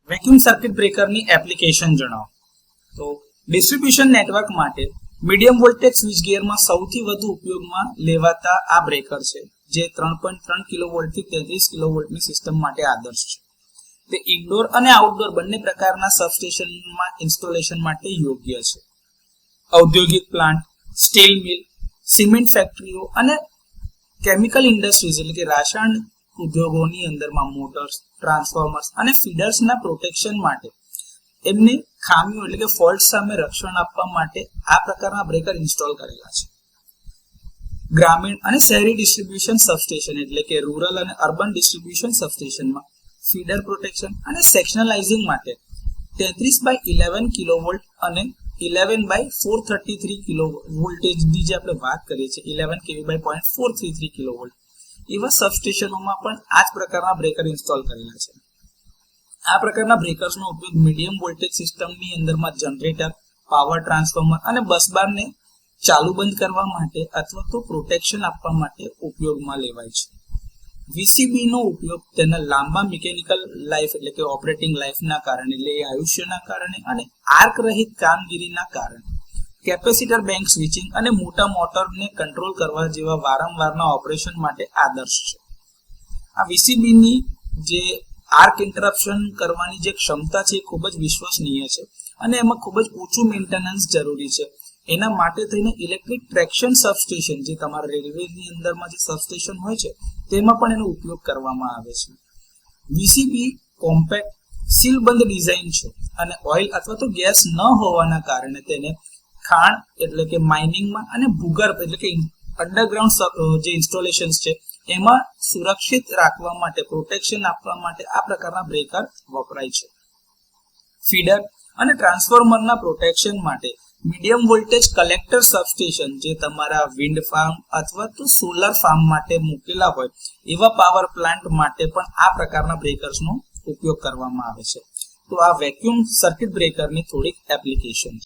Vacuum circuit બ્રેકરની application જણાવો. તો distribution network માટે મીડિયમ વોલ્ટેજ સ્વિચ ગિયરમાં સૌથી વધુ ઉપયોગમાં લેવાતા આ બ્રેકર છે, જે 3.3 કિલોવોલ્ટ થી 33 કિલોવોલ્ટની સિસ્ટમ માટે આદર્શ છે. તે ઇન્ડોર અને આઉટડોર બંને પ્રકારના સબસ્ટેશનમાં ઇન્સ્ટોલેશન માટે યોગ્ય છે. ઔદ્યોગિક પ્લાન્ટ, સ્ટીલ મિલ, સિમેન્ટ ફેક્ટરીઓ અને કેમિકલ ઇન્ડસ્ટ્રીઝ એટલે કે રાસાયણ ઉદ્યોગોની અંદરમાં મોટર્સ, ટ્રાન્સફોર્મર્સ અને ફીડર્સના પ્રોટેક્શન માટે એમની ખામીઓ એટલે કે ફોલ્ટ સામે રક્ષણ આપવા માટે આ પ્રકારના બ્રેકર ઇન્સ્ટોલ કરેલા છે. ગ્રામીણ અને શહેરી ડિસ્ટ્રીબ્યુશન સબસ્ટેશન એટલે કે રૂરલ અને અર્બન ડિસ્ટ્રીબ્યુશન સબસ્ટેશનમાં ફીડર પ્રોટેક્શન અને સેક્શનલાઇઝિંગ માટે 33/11 કિલોવોલ્ટ અને 11/433 કિલો વોલ્ટેજની જે આપણે વાત કરીએ છીએ 11 kV/0.433 કિલોવોલ્ટ એવા સબસ્ટેશનોમાં પણ આ જ પ્રકારના બ્રેકર ઇન્સ્ટોલ કરેલા છે. આ પ્રકારના બ્રેકર્સનો ઉપયોગ મીડિયમ વોલ્ટેજ સિસ્ટમની અંદરમાં જનરેટર, પાવર ટ્રાન્સફોર્મર અને બસબારને ચાલુ બંધ કરવા માટે અથવા તો પ્રોટેક્શન આપવા માટે ઉપયોગમાં લેવાય છે. વીસીબી નો ઉપયોગ તેના લાંબા મિકેનિકલ લાઈફ એટલે કે ઓપરેટિંગ લાઈફના કારણે એટલે આયુષ્યના કારણે અને આર્ક રહિત કામગીરીના કારણે કેપેસિટર બેંક સ્વિચિંગ અને મોટા મોટરને કંટ્રોલ કરવા જેવા વારંવારના ઓપરેશન માટે આદર્શ છે. આ વીસીબીની જે આર્ક ઇન્ટરપ્શન કરવાની જે ક્ષમતા છે એ ખૂબ જ વિશ્વસનીય છે અને એમાં ખૂબ જ ઓછું મેન્ટેનન્સ જરૂરી છે. એના માટે થઈને ઇલેક્ટ્રિક ટ્રેક્શન સબસ્ટેશન જે તમારા રેલવેની અંદરમાં જે સબસ્ટેશન હોય છે તેમાં પણ એનો ઉપયોગ કરવામાં આવે છે. વીસીબી કોમ્પેક્ટ સીલબંધ ડિઝાઇન છે અને ઓઇલ અથવા તો ગેસ ન હોવાના કારણે તેને ખાણ એટલે કે માઇનિંગમાં અને ભૂગર્ભ એટલે કે અંડરગ્રાઉન્ડ જે ઇન્સ્ટોલેશન્સ છે એમાં સુરક્ષિત રાખવા માટે પ્રોટેક્શન આપવા માટે આ પ્રકારના બ્રેકર વપરાય છે. ફીડર અને ટ્રાન્સફોર્મરના પ્રોટેક્શન માટે મીડિયમ વોલ્ટેજ કલેક્ટર સબસ્ટેશન જે તમારા વિન્ડ ફાર્મ અથવા તો સોલર ફાર્મ માટે મૂકેલા હોય એવા પાવર પ્લાન્ટ માટે પણ આ પ્રકારના બ્રેકર્સનો ઉપયોગ કરવામાં આવે છે. તો આ વેક્યુમ સર્કિટ બ્રેકરની થોડીક એપ્લિકેશન છે.